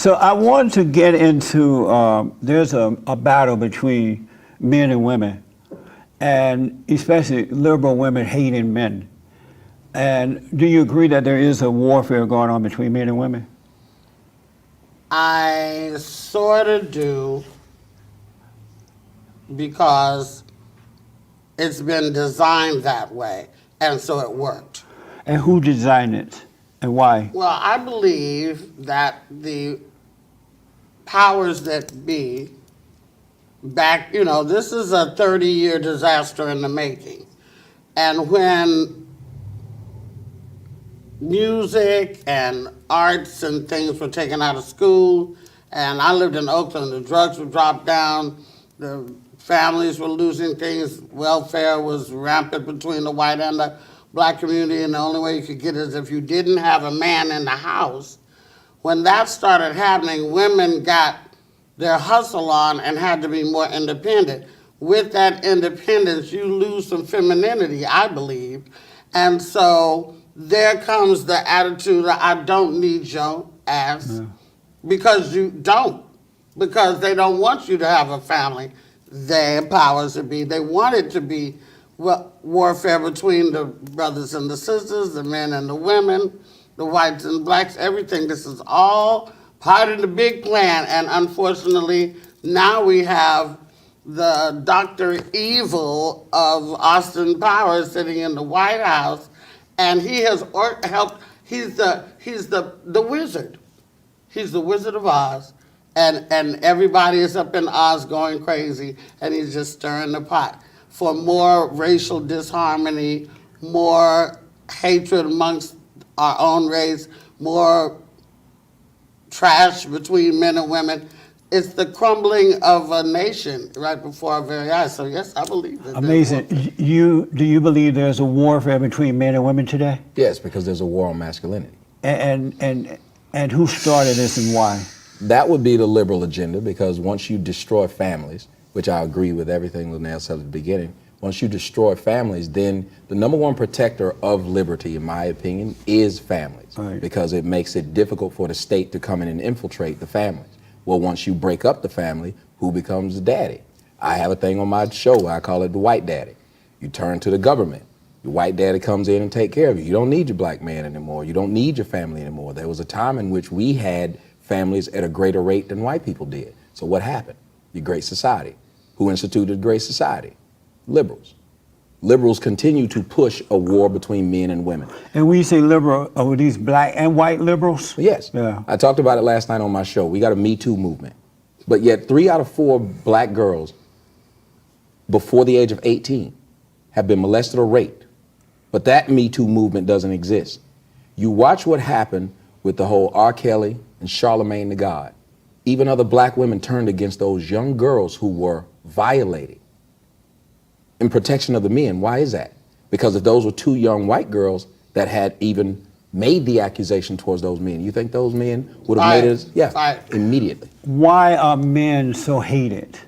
So I want to get into, there's a battle between men and women, and especially liberal women hating men. And do you agree that there is a warfare going on between men and women? I sort of do, because it's been designed that way, and so it worked. And who designed it, and why? Well, I believe that the powers that be back, this is a 30-year disaster in the making. And when music and arts and things were taken out of school, and I lived in Oakland, the drugs were dropped down, the families were losing things, welfare was rampant between the white and the black community, and the only way you could get it is if you didn't have a man in the house. When that started happening, women got their hustle on and had to be more independent. With that independence, you lose some femininity, I believe. And so there comes the attitude that I don't need your ass, because you don't. Because they don't want you to have a family. Their powers that be, they want it to be warfare between the brothers and the sisters, the men and the women, the whites and blacks, everything. This is all part of the big plan, and unfortunately, now we have the Dr. Evil of Austin Powers sitting in the White House, and he has helped. He's the wizard. He's the Wizard of Oz, and everybody is up in Oz going crazy, and he's just stirring the pot for more racial disharmony, more hatred amongst our own race, more trash between men and women. It's the crumbling of a nation right before our very eyes. So yes, I believe that. Amazing. Do you believe there's a warfare between men and women today? Yes, because there's a war on masculinity. And who started this and why? That would be the liberal agenda, because once you destroy families, which I agree with everything Luenell said at the beginning, once you destroy families, then the number one protector of liberty, in my opinion, is families. Right. Because it makes it difficult for the state to come in and infiltrate the families. Well, once you break up the family, who becomes the daddy? I have a thing on my show, I call it the white daddy. You turn to the government. Your white daddy comes in and take care of you. You don't need your black man anymore. You don't need your family anymore. There was a time in which we had families at a greater rate than white people did. So what happened? The Great Society. Who instituted the Great Society? Liberals. Liberals continue to push a war between men and women. And when you say liberal, are these black and white liberals? Yes. Yeah. I talked about it last night on my show. We got a Me Too movement. But yet 3 out of 4 black girls before the age of 18 have been molested or raped. But that Me Too movement doesn't exist. You watch what happened with the whole R. Kelly and Charlemagne the God. Even other black women turned against those young girls who were violated in protection of the men. Why is that? Because if those were 2 young white girls that had even made the accusation towards those men, you think those men would have made it? Yeah, immediately. Why are men so hated?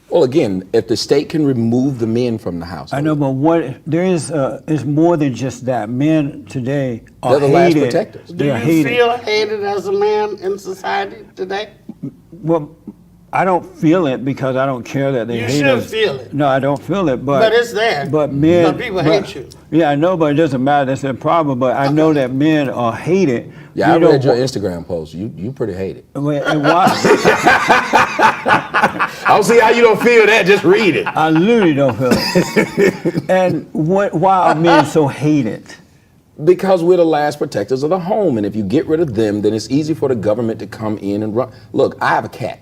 Well, again, if the state can remove the men from the house. I know, but there is it's more than just that. Men today are they're the last hated. protectors. Do you feel hated as a man in society today? Well, I don't feel it because I don't care that they hate us. You should feel it. No, I don't feel it, but it's there. But men, but people hate you. Yeah, I know, but it doesn't matter. That's their problem. But I know that men are hated. Yeah, I read your Instagram post. You pretty hated. And why? I don't see how you don't feel that. Just read it. I literally don't feel it. And why are men so hated? Because we're the last protectors of the home, and if you get rid of them, then it's easy for the government to come in and run. Look, I have a cat.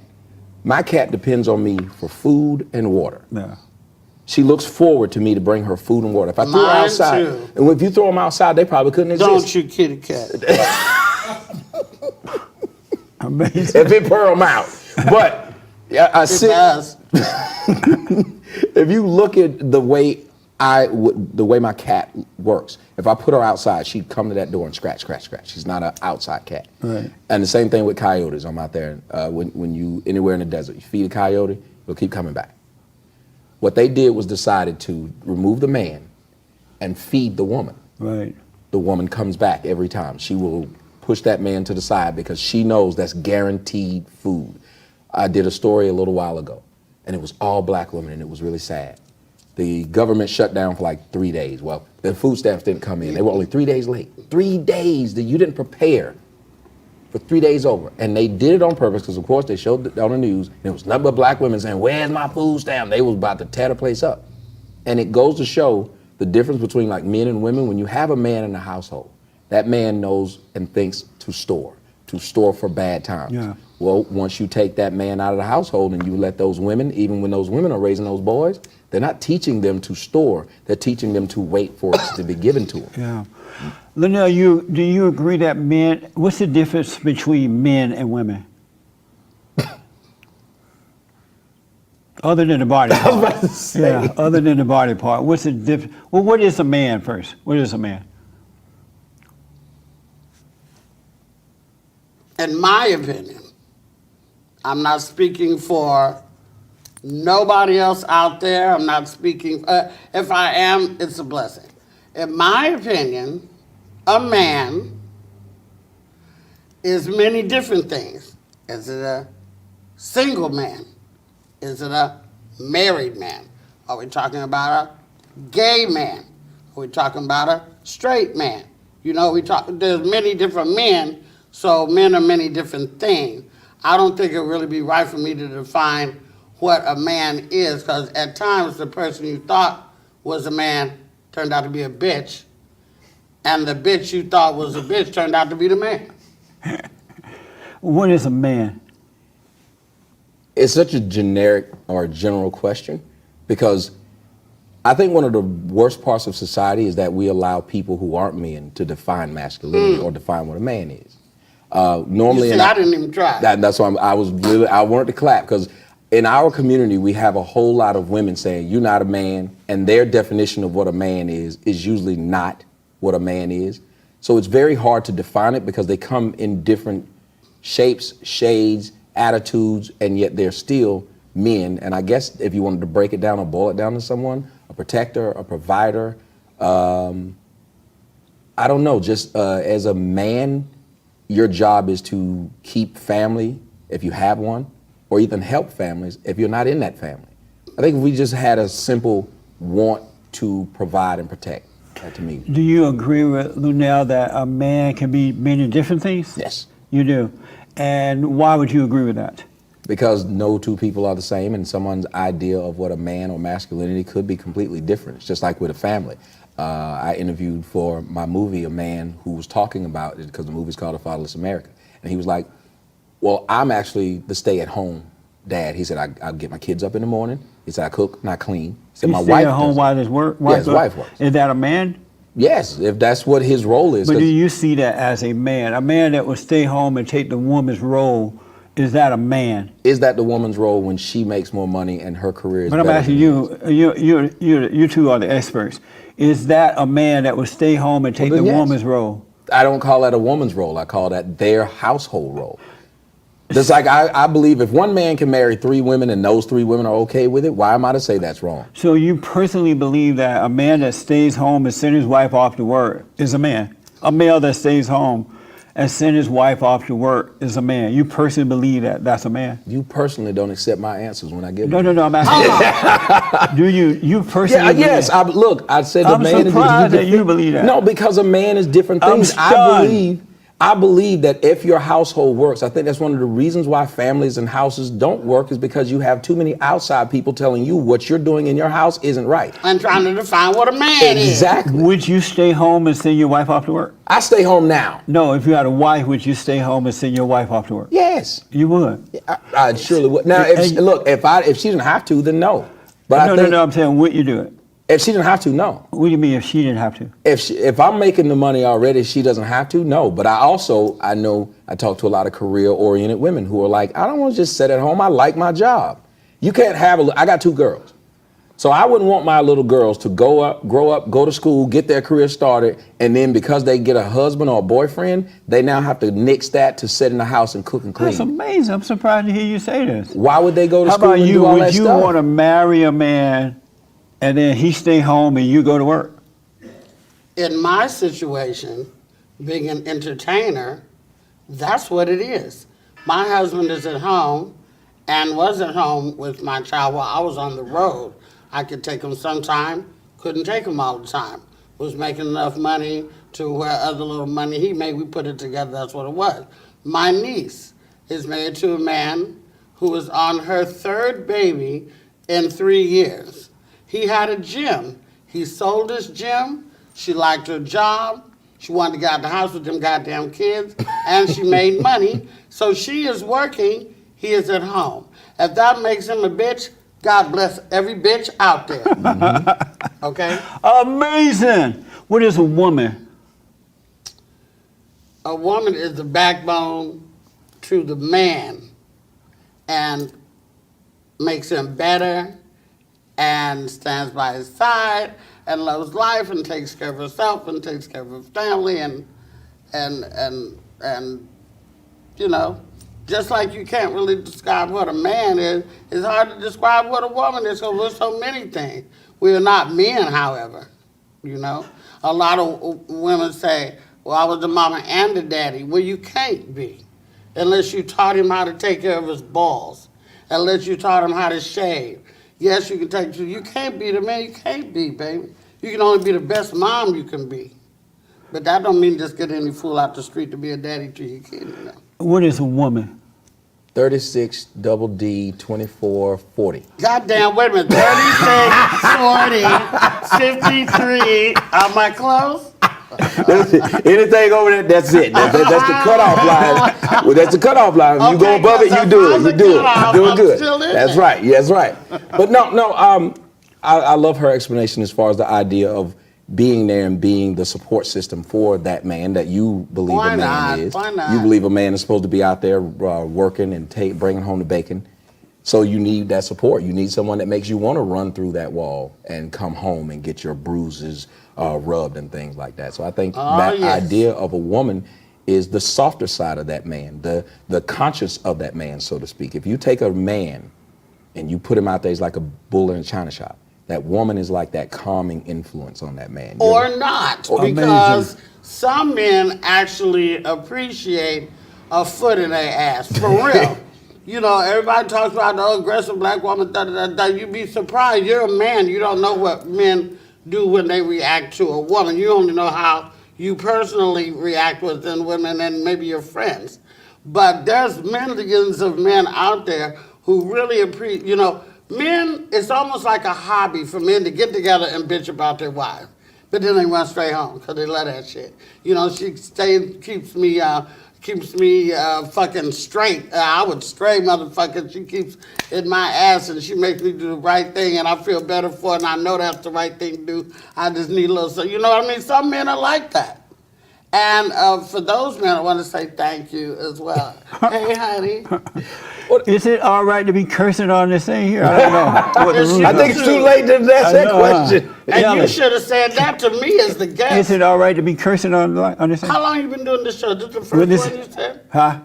My cat depends on me for food and water. Yeah. She looks forward to me to bring her food and water. If I threw her outside, too. and if you throw them outside, they probably couldn't exist. Don't you kitty cat. Amazing. If it purr them out. But I see. If you look at the way my cat works, if I put her outside, she'd come to that door and scratch, scratch, scratch. She's not an outside cat. Right. And the same thing with coyotes. I'm out there. When you anywhere in the desert, you feed a coyote, it'll keep coming back. What they did was decided to remove the man and feed the woman. Right. The woman comes back every time. She will push that man to the side because she knows that's guaranteed food. I did a story a little while ago, and it was all black women, and it was really sad. The government shut down for like 3 days. Well, the food stamps didn't come in. They were only 3 days late. 3 days that you didn't prepare for 3 days over. And they did it on purpose because, of course, they showed it on the news, and it was nothing but black women saying, where's my food stamp? They was about to tear the place up. And it goes to show the difference between like men and women. When you have a man in the household, that man knows and thinks to store for bad times. Yeah. Well, once you take that man out of the household and you let those women, even when those women are raising those boys, they're not teaching them to store. They're teaching them to wait for it to be given to them. Yeah. Luenell, do you agree that men, what's the difference between men and women? Other than the body part. I was about to say. Yeah, other than the body part. What's the difference? Well, what is a man first? What is a man? In my opinion, I'm not speaking for nobody else out there. I'm not speaking, if I am, it's a blessing. In my opinion, a man is many different things. Is it a single man? Is it a married man? Are we talking about a gay man? Are we talking about a straight man? You know, there's many different men, so men are many different things. I don't think it would really be right for me to define what a man is, because at times the person you thought was a man turned out to be a bitch, and the bitch you thought was a bitch turned out to be the man. What is a man? It's such a generic or general question because I think one of the worst parts of society is that we allow people who aren't men to define masculinity or define what a man is. Normally, You see, I didn't even try. That's why I wanted to clap because in our community we have a whole lot of women saying you're not a man, and their definition of what a man is usually not what a man is. So it's very hard to define it because they come in different shapes, shades, attitudes, and yet they're still men. And I guess if you wanted to break it down or boil it down to someone, a protector, a provider, I don't know, just as a man, your job is to keep family if you have one, or even help families if you're not in that family. I think if we just had a simple want to provide and protect, that to me. Do you agree with Luenell that a man can be many different things? Yes. You do. And why would you agree with that? Because no two people are the same, and someone's idea of what a man or masculinity could be completely different. It's just like with a family. I interviewed for my movie a man who was talking about it because the movie's called A Fatherless America. And he was like, well, I'm actually the stay-at-home dad. He said, I get my kids up in the morning. He said, I cook, not clean. He said, my wife at home does it. while his work? Yeah, his wife works. Is that a man? Yes, if that's what his role is. But 'cause- do you see that as a man? A man that would stay home and take the woman's role, is that a man? Is that the woman's role when she makes more money and her career is But I'm better asking than his? you two are the experts. Is that a man that would stay home and take Well, the then yes. woman's role? I don't call that a woman's role. I call that their household role. Just like I believe if one man can marry 3 women and those 3 women are okay with it, why am I to say that's wrong? So you personally believe that a man that stays home and sends his wife off to work is a man? A male that stays home and sends his wife off to work is a man? You personally believe that that's a man? You personally don't accept my answers when I give No, them. no, no, I'm asking. Do you personally Yeah, believe yes. that? Look, I said the I'm man surprised is that you believe that. No, because a man is different I'm things. stunned. I believe that if your household works, I think that's one of the reasons why families and houses don't work is because you have too many outside people telling you what you're doing in your house isn't right. I'm trying to define what a man is. Exactly. Would you stay home and send your wife off to work? I stay home now. No, if you had a wife, would you stay home and send your wife off to work? Yes. You would. I surely would. Now, if she didn't have to, then no. But No, I'm saying, would you do it? If she didn't have to, no. What do you mean if she didn't have to? If I'm making the money already, she doesn't have to, no. But I know I talk to a lot of career-oriented women who are like, I don't want to just sit at home. I like my job. You can't have I got 2 girls. So I wouldn't want my little girls to grow up, go to school, get their career started, and then because they get a husband or a boyfriend, they now have to nix that to sit in the house and cook and clean. That's amazing. I'm surprised to hear you say this. Why would they go to How school about and you? do all that Would you stuff? want to marry a man and then he stay home and you go to work? In my situation, being an entertainer, That's what it is. My husband is at home and was at home with my child while I was on the road. I could take him sometime, couldn't take him all the time. Was making enough money to where other little money he made, we put it together, that's what it was. My niece is married to a man who was on her third baby in 3 years. He had a gym. He sold his gym. She liked her job. She wanted to get out the house with them goddamn kids, and she made money. So she is working, he is at home. If that makes him a bitch, God bless every bitch out there. Okay? Amazing. What is a woman? A woman is the backbone to the man and makes him better and stands by his side and loves life and takes care of herself and takes care of her family and you know, just like you can't really describe what a man is, it's hard to describe what a woman is because we're so many things. We are not men, however, you know. A lot of women say, well, I was the mama and the daddy. Well, you can't be unless you taught him how to take care of his balls, unless you taught him how to shave. Yes, you can take, you can't be the man, you can't be, baby. You can only be the best mom you can be. But that don't mean just get any fool out the street to be a daddy to your kid, you know. What is a woman? 36, double D, 24, 40. Goddamn, wait a minute, 36, 40, 53, am I close? Anything over there, that's it. That's the cutoff line. Well, that's the cutoff line. If you go Okay, above it, you do it. You do it. You're doing I'm good. still in That's there. right. Yeah, that's right. But no. I love her explanation as far as the idea of being there and being the support system for that man that you believe Why a man not? is. Why not? You believe a man is supposed to be out there working and bringing home the bacon. So you need that support. You need someone that makes you want to run through that wall and come home and get your bruises rubbed and things like that. So I think that yes. idea of a woman is the softer side of that man, the conscience of that man, so to speak. If you take a man and you put him out there, he's like a bull in a china shop. That woman is like that calming influence on that man. Or not, because some men actually appreciate a foot in their ass, for real. You know, everybody talks about the aggressive black woman, You'd be surprised. You're a man. You don't know what men do when they react to a woman. You only know how you personally react within women and maybe your friends. But there's millions of men out there who really appreciate, you know, men, it's almost like a hobby for men to get together and bitch about their wives. But then they run straight home because they love that shit. You know, she keeps me fucking straight. I would stray motherfucker. She keeps in my ass and she makes me do the right thing and I feel better for it and I know that's the right thing to do. I just need a little, so you know what I mean? Some men are like that. And for those men, I want to say thank you as well. Hey, honey. Is it all right to be cursing on this thing here? I don't know. I think it's too late to ask that question. And you should have said that to me as the guest. Is it all right to be cursing on this thing? How long you been doing this show? This the first Well, this- one you said? Huh?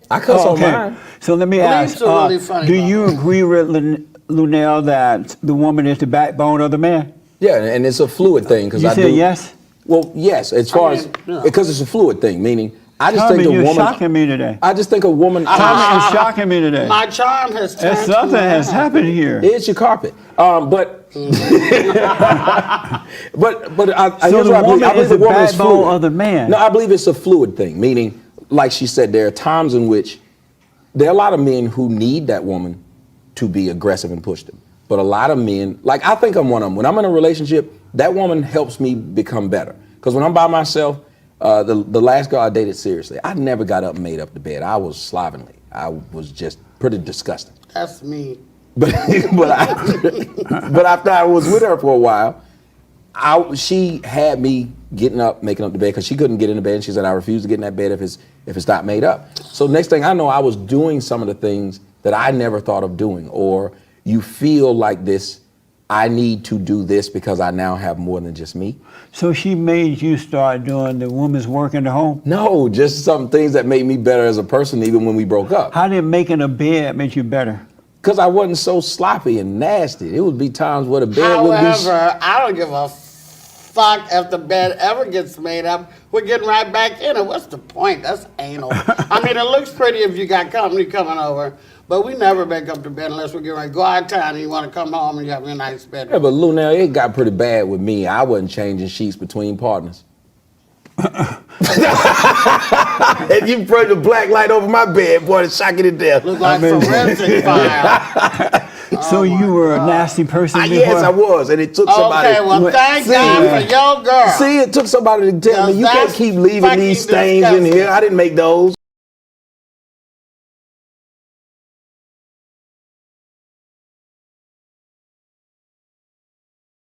I cuss on Okay. mine. So let me ask, Bleeps are really funny, do though. you agree with Luenell that the woman is the backbone of the man? Yeah, and it's a fluid thing. You said yes? Well, yes, as far as, yeah. because it's a fluid thing, meaning I just Tommy, think a you're woman. shocking me today. I just think a woman. Tommy is shocking me today. My charm has turned And something has happened here. It's your carpet. But So here's the what I believe. woman I believe is the the woman is backbone fluid. of the man. No, I believe it's a fluid thing, meaning, like she said, there are times in which there are a lot of men who need that woman to be aggressive and push them. But a lot of men, like I think I'm one of them. When I'm in a relationship, that woman helps me become better. Because when I'm by myself, the last girl I dated seriously, I never got up and made up the bed. I was slovenly. I was just pretty disgusting. That's me. But after I was with her for a while, she had me getting up, making up the bed because she couldn't get in the bed. And she said, "I refuse to get in that bed if it's not made up." So next thing I know, I was doing some of the things that I never thought of doing. Or you feel like this, I need to do this because I now have more than just me. So she made you start doing the woman's work in the home? No, just some things that made me better as a person even when we broke up. How did making a bed make you better? Because I wasn't so sloppy and nasty. It would be times where the bed would be... However, I don't give a fuck if the bed ever gets made up. We're getting right back in it. What's the point? That's anal. I mean, it looks pretty if you got company coming over, but we never make up the bed unless we're getting ready to go out of town and you want to come home and you have a nice bed. Yeah, but Luenell, it got pretty bad with me. I wasn't changing sheets between partners. And you brought the black light over my bed, boy, it's shocking to death. Look like forensic file. So you were a nasty person before? Yes, I was, and it took somebody. Okay, well, thank God for your girl. See, it took somebody to tell me, you can't That's keep leaving these fucking stains in disgusting. here. I didn't make those.